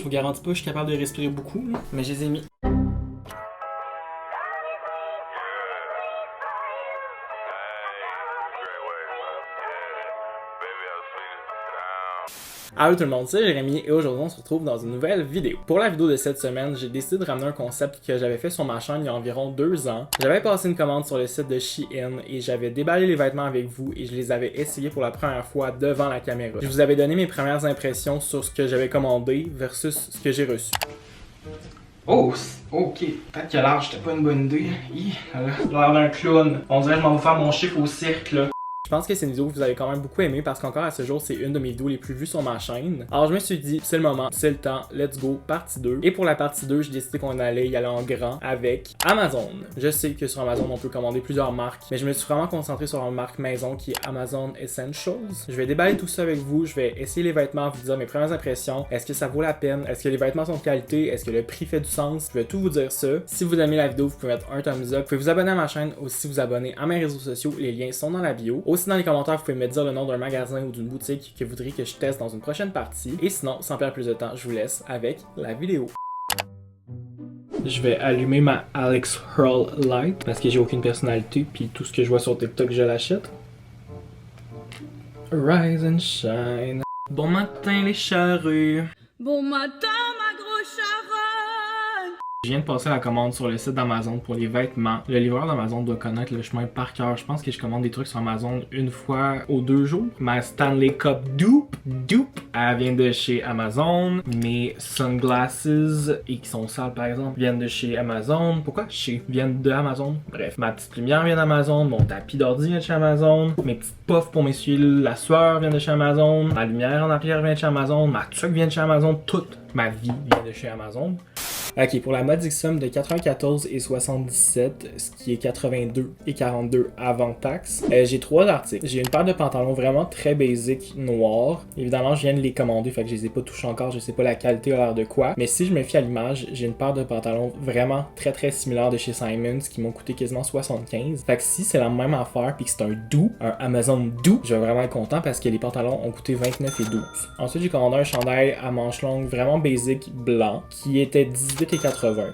vous garantis pas que je suis capable de respirer beaucoup, mais je les ai mis. Allô tout le monde, c'est Jérémy et aujourd'hui on se retrouve dans une nouvelle vidéo. Pour la vidéo de cette semaine, j'ai décidé de ramener un concept que j'avais fait sur ma chaîne il y a environ 2 ans. J'avais passé une commande sur le site de Shein et j'avais déballé les vêtements avec vous et je les avais essayés pour la première fois devant la caméra. Je vous avais donné mes premières impressions sur ce que j'avais commandé versus ce que j'ai reçu. Oh, ok. Peut-être que l'âge c'était pas une bonne idée. L'air d'un clown. On dirait que je m'en vais faire mon chiffre au cirque là. Je pense que c'est une vidéo que vous avez quand même beaucoup aimé parce qu'encore à ce jour, c'est une de mes vidéos les plus vues sur ma chaîne. Alors je me suis dit, c'est le moment, c'est le temps, let's go, partie 2. Et pour la partie 2, j'ai décidé qu'on allait y aller en grand avec Amazon. Je sais que sur Amazon, on peut commander plusieurs marques, mais je me suis vraiment concentré sur une marque maison qui est Amazon Essentials. Je vais déballer tout ça avec vous, je vais essayer les vêtements, vous dire mes premières impressions. Est-ce que ça vaut la peine? Est-ce que les vêtements sont de qualité? Est-ce que le prix fait du sens? Je vais tout vous dire ça. Si vous aimez la vidéo, vous pouvez mettre un thumbs up. Vous pouvez vous abonner à ma chaîne, aussi vous abonner à mes réseaux sociaux. Les liens sont dans la bio. Aussi dans les commentaires, vous pouvez me dire le nom d'un magasin ou d'une boutique que vous voudriez que je teste dans une prochaine partie. Et sinon, sans perdre plus de temps, je vous laisse avec la vidéo. Je vais allumer ma Alex Hurl Light parce que j'ai aucune personnalité puis tout ce que je vois sur TikTok, je l'achète. Rise and shine. Bon matin les charrues. Bon matin ma grosse charogne. Je viens de passer la commande sur le site d'Amazon pour les vêtements. Le livreur d'Amazon doit connaître le chemin par cœur. Je pense que je commande des trucs sur Amazon une fois aux 2 jours. Ma Stanley Cup dupe, elle vient de chez Amazon. Mes sunglasses, et qui sont sales par exemple, viennent de chez Amazon. Pourquoi viennent de Amazon? Bref, ma petite lumière vient d'Amazon. Mon tapis d'ordi vient de chez Amazon. Mes petites puffs pour m'essuyer la sueur viennent de chez Amazon. Ma lumière en arrière vient de chez Amazon. Ma tuque vient de chez Amazon. Toute ma vie vient de chez Amazon. Ok, pour la modique somme de 94,77, ce qui est 82,42 avant taxe, j'ai 3 articles. J'ai une paire de pantalons vraiment très basic noirs. Évidemment, je viens de les commander, fait que je les ai pas touchés encore, je sais pas la qualité a l'air de quoi. Mais si je me fie à l'image, j'ai une paire de pantalons vraiment très similaires de chez Simons qui m'ont coûté quasiment 75. Fait que si c'est la même affaire puis que c'est un Amazon doux, je vais vraiment être content parce que les pantalons ont coûté 29,12. Ensuite, j'ai commandé un chandail à manches longues vraiment basic blanc qui était 18,80,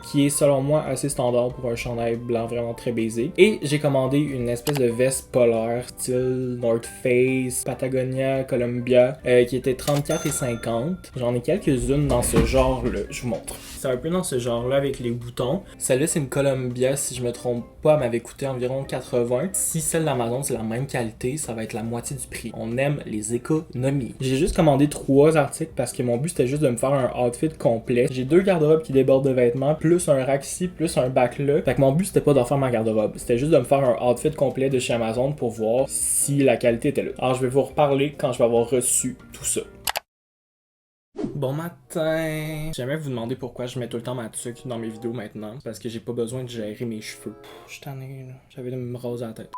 qui est selon moi assez standard pour un chandail blanc vraiment très basic. Et j'ai commandé une espèce de veste polaire style North Face, Patagonia, Columbia qui était 34,50. J'en ai quelques-unes dans ce genre-là, je vous montre. C'est un peu dans ce genre-là avec les boutons. Celle-là c'est une Columbia, si je me trompe pas, elle m'avait coûté environ 80. Si celle d'Amazon c'est la même qualité, ça va être la moitié du prix. On aime les économies. J'ai juste commandé 3 articles parce que mon but c'était juste de me faire un outfit complet. J'ai 2 garde-robes qui débordent de vêtements, plus un rack ici, plus un bac là. Fait que mon but c'était pas d'en faire ma garde-robe, c'était juste de me faire un outfit complet de chez Amazon pour voir si la qualité était là. Alors je vais vous reparler quand je vais avoir reçu tout ça. Bon matin! J'aimerais vous demander pourquoi je mets tout le temps ma tuque dans mes vidéos maintenant. Parce que j'ai pas besoin de gérer mes cheveux. Je suis tanné là. J'avais de me raser la tête.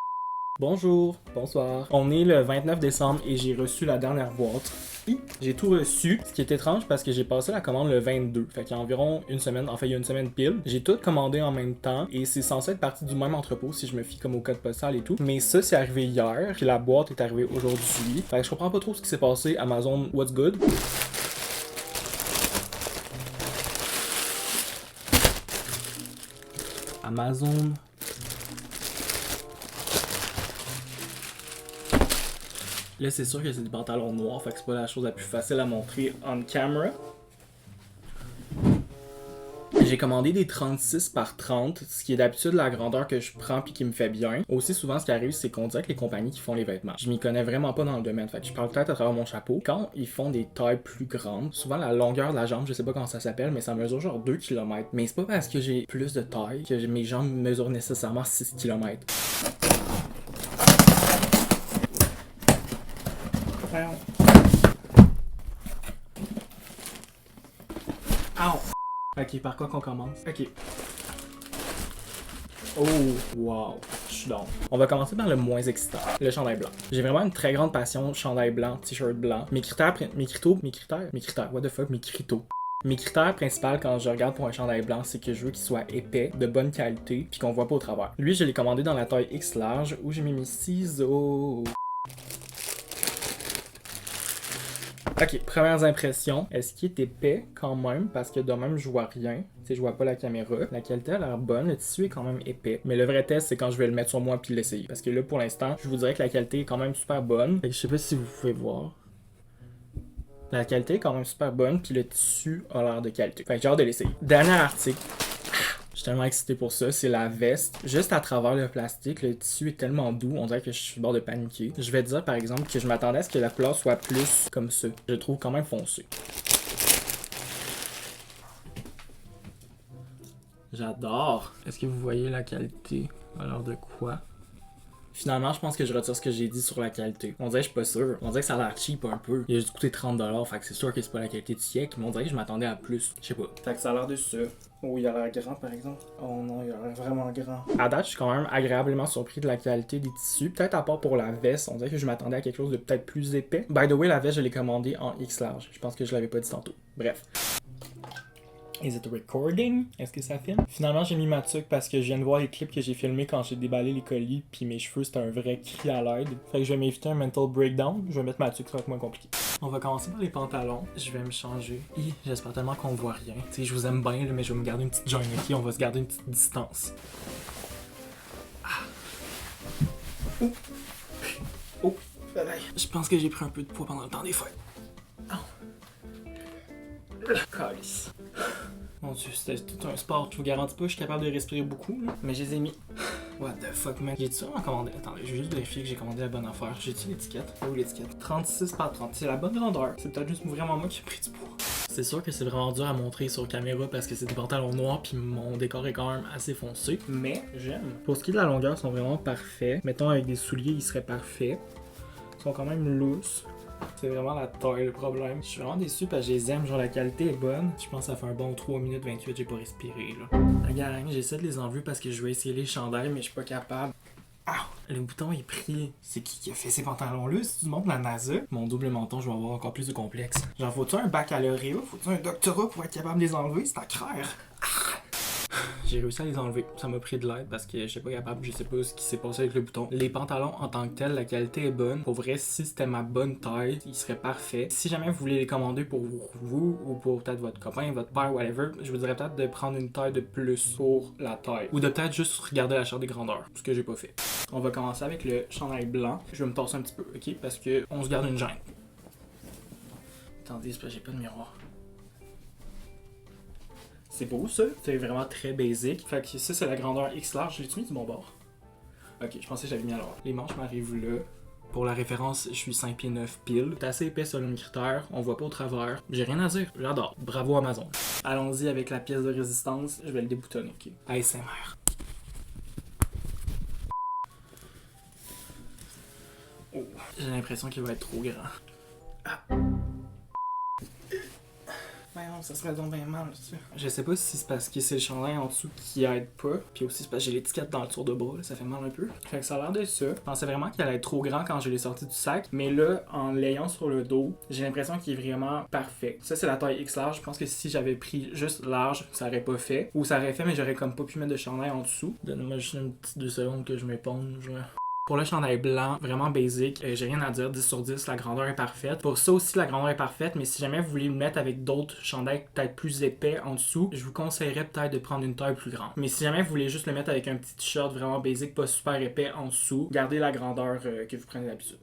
Bonjour, bonsoir. On est le 29 décembre et j'ai reçu la dernière boîte. J'ai tout reçu, ce qui est étrange parce que j'ai passé la commande le 22. Fait qu'il y a environ une semaine, enfin il y a une semaine pile. J'ai tout commandé en même temps et c'est censé être parti du même entrepôt si je me fie comme au code postal et tout. Mais ça c'est arrivé hier, puis la boîte est arrivée aujourd'hui. Fait que je comprends pas trop ce qui s'est passé. Amazon, what's good? Amazon. Là, c'est sûr que c'est des pantalons noirs, fait que c'est pas la chose la plus facile à montrer on camera. J'ai commandé des 36 par 30, ce qui est d'habitude la grandeur que je prends puis qui me fait bien. Aussi souvent, ce qui arrive, c'est qu'on dirait que les compagnies qui font les vêtements, je m'y connais vraiment pas dans le domaine, fait que je parle peut-être à travers mon chapeau. Quand ils font des tailles plus grandes, souvent la longueur de la jambe, je sais pas comment ça s'appelle, mais ça mesure genre 2 km. Mais c'est pas parce que j'ai plus de taille que mes jambes mesurent nécessairement 6 km. Ok, par quoi qu'on commence? Ok. Oh, wow, je suis down. On va commencer par le moins excitant, le chandail blanc. J'ai vraiment une très grande passion, chandail blanc, t-shirt blanc. Mes critères, what the fuck, mes critères. Mes critères principaux quand je regarde pour un chandail blanc, c'est que je veux qu'il soit épais, de bonne qualité, puis qu'on voit pas au travers. Lui, je l'ai commandé dans la taille X large, où j'ai mis mes ciseaux. Ok, premières impressions. Est-ce qu'il est épais quand même? Parce que de même, je vois rien. Tu sais, je vois pas la caméra. La qualité a l'air bonne. Le tissu est quand même épais. Mais le vrai test, c'est quand je vais le mettre sur moi puis l'essayer. Parce que là, pour l'instant, je vous dirais que la qualité est quand même super bonne. Fait que je sais pas si vous pouvez voir. La qualité est quand même super bonne, puis le tissu a l'air de qualité. Fait que j'ai hâte de l'essayer. Dernier article. Je suis tellement excité pour ça, c'est la veste. Juste à travers le plastique, le tissu est tellement doux, on dirait que je suis au bord de paniquer. Je vais dire par exemple que je m'attendais à ce que la couleur soit plus comme ça. Je le trouve quand même foncé. J'adore! Est-ce que vous voyez la qualité? Alors de quoi? Finalement, je pense que je retire ce que j'ai dit sur la qualité. On dirait que je suis pas sûr. On dirait que ça a l'air cheap un peu. Il a juste coûté 30$, fait que c'est sûr que c'est pas la qualité du siècle, mais on dirait que je m'attendais à plus. Je sais pas. Fait que ça a l'air de ça. Oh, il a l'air grand par exemple. Oh non, il a l'air vraiment grand. À date, je suis quand même agréablement surpris de la qualité des tissus. Peut-être à part pour la veste, on dirait que je m'attendais à quelque chose de peut-être plus épais. By the way, la veste, je l'ai commandée en X large. Je pense que je l'avais pas dit tantôt. Bref. Is it recording? Est-ce que ça filme? Finalement, j'ai mis ma tuque parce que je viens de voir les clips que j'ai filmés quand j'ai déballé les colis, puis mes cheveux, c'était un vrai cri à l'aide. Fait que je vais m'éviter un mental breakdown. Je vais mettre ma tuque, ça va être moins compliqué. On va commencer par les pantalons. Je vais me changer. J'espère tellement qu'on voit rien. Tu sais, je vous aime bien, mais je vais me garder une petite joint ici. On va se garder une petite distance. Ah. Oh. Oh. Je pense que j'ai pris un peu de poids pendant le temps des fêtes. Calice. Mon dieu, c'était tout un sport. Je vous garantis pas, je suis capable de respirer beaucoup, là. Mais je les ai mis. What the fuck, man. J'ai-tu vraiment commandé? Attendez, je vais juste vérifier que j'ai commandé la bonne affaire. J'ai-tu l'étiquette? Où l'étiquette? 36 par 30. C'est la bonne grandeur. C'est peut-être juste vraiment moi qui ai pris du poids. C'est sûr que c'est vraiment dur à montrer sur caméra parce que c'est des pantalons noirs puis mon décor est quand même assez foncé. Mais j'aime. Pour ce qui est de la longueur, ils sont vraiment parfaits. Mettons avec des souliers, ils seraient parfaits. Ils sont quand même loose. C'est vraiment la taille le problème. Je suis vraiment déçu parce que je les aime, genre la qualité est bonne. Je pense que ça fait un bon 3 minutes 28, j'ai pas respiré là. Regarde, j'essaie de les enlever parce que je vais essayer les chandails, mais je suis pas capable. Ah! Le bouton est pris. C'est qui a fait ces pantalons-là? Si tu montres la NASA, mon double menton, je vais avoir encore plus de complexe. Genre, faut-tu un baccalauréat? Faut-tu un doctorat pour être capable de les enlever? C'est à craire. J'ai réussi à les enlever. Ça m'a pris de l'aide parce que je suis pas capable, je sais pas ce qui s'est passé avec le bouton. Les pantalons en tant que tel, la qualité est bonne. Pour vrai, si c'était ma bonne taille, ils seraient parfaits. Si jamais vous voulez les commander pour vous ou pour peut-être votre copain, votre père, whatever, je vous dirais peut-être de prendre une taille de plus pour la taille. Ou de peut-être juste regarder la charte des grandeurs, ce que j'ai pas fait. On va commencer avec le chandail blanc. Je vais me tasser un petit peu, ok? Parce que on se garde une gêne. Attendez, c'est parce que j'ai pas de miroir. C'est beau ça, c'est vraiment très basic. Fait que ça c'est la grandeur X large, je l'ai-tu mis du bon bord? Ok, je pensais que j'avais mis à l'heure. Les manches m'arrivent là. Pour la référence, je suis 5 pieds 9 pile. C'est assez épais selon mes critères, on voit pas au travers. J'ai rien à dire, j'adore. Bravo Amazon. Allons-y avec la pièce de résistance, je vais le déboutonner, ok? ASMR. Oh, j'ai l'impression qu'il va être trop grand. Ah. Non, ça serait donc bien mal, ça. Je sais pas si c'est parce que c'est le chandail en dessous qui aide pas, puis aussi c'est parce que j'ai l'étiquette dans le tour de bras, là, ça fait mal un peu. Fait que ça a l'air de ça. Je pensais vraiment qu'il allait être trop grand quand je l'ai sorti du sac, mais là, en l'ayant sur le dos, j'ai l'impression qu'il est vraiment parfait. Ça, c'est la taille X large. Je pense que si j'avais pris juste large, ça aurait pas fait. Ou ça aurait fait, mais j'aurais comme pas pu mettre de chandail en dessous. Donne-moi juste une petite 2 secondes que je m'éponge. Pour le chandail blanc, vraiment basic, j'ai rien à dire, 10 sur 10, la grandeur est parfaite. Pour ça aussi, la grandeur est parfaite, mais si jamais vous voulez le mettre avec d'autres chandails peut-être plus épais en dessous, je vous conseillerais peut-être de prendre une taille plus grande. Mais si jamais vous voulez juste le mettre avec un petit t-shirt vraiment basic, pas super épais en dessous, gardez la grandeur que vous prenez d'habitude.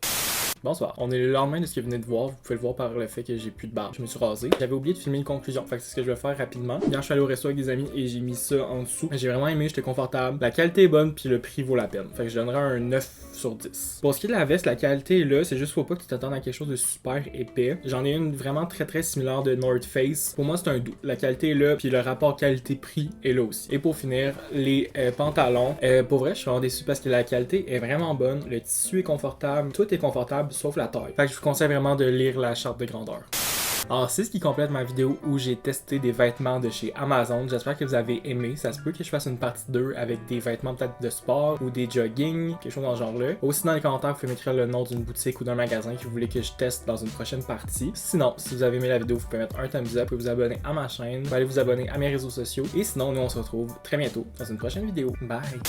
Bonsoir. On est le lendemain de ce que vous venez de voir. Vous pouvez le voir par le fait que j'ai plus de barbe. Je me suis rasé. J'avais oublié de filmer une conclusion. Fait que c'est ce que je vais faire rapidement. Hier, je suis allé au resto avec des amis et j'ai mis ça en dessous. J'ai vraiment aimé, j'étais confortable. La qualité est bonne puis le prix vaut la peine. Fait que je donnerais un 9 sur 10. Pour ce qui est de la veste, la qualité est là. C'est juste faut pas que tu t'attendes à quelque chose de super épais. J'en ai une vraiment très similaire de North Face. Pour moi, c'est un doux. La qualité est là puis le rapport qualité-prix est là aussi. Et pour finir, les pantalons. Pour vrai, je suis vraiment déçu parce que la qualité est vraiment bonne. Le tissu est confortable. Tout est confortable sauf la taille. Fait que je vous conseille vraiment de lire la charte de grandeur. Alors, c'est ce qui complète ma vidéo où j'ai testé des vêtements de chez Amazon. J'espère que vous avez aimé. Ça se peut que je fasse une partie 2 avec des vêtements peut-être de sport ou des jogging, quelque chose dans ce genre-là. Aussi, dans les commentaires, vous pouvez m'écrire le nom d'une boutique ou d'un magasin que vous voulez que je teste dans une prochaine partie. Sinon, si vous avez aimé la vidéo, vous pouvez mettre un thumbs up, vous pouvez vous abonner à ma chaîne, vous pouvez aller vous abonner à mes réseaux sociaux. Et sinon, nous, on se retrouve très bientôt dans une prochaine vidéo. Bye!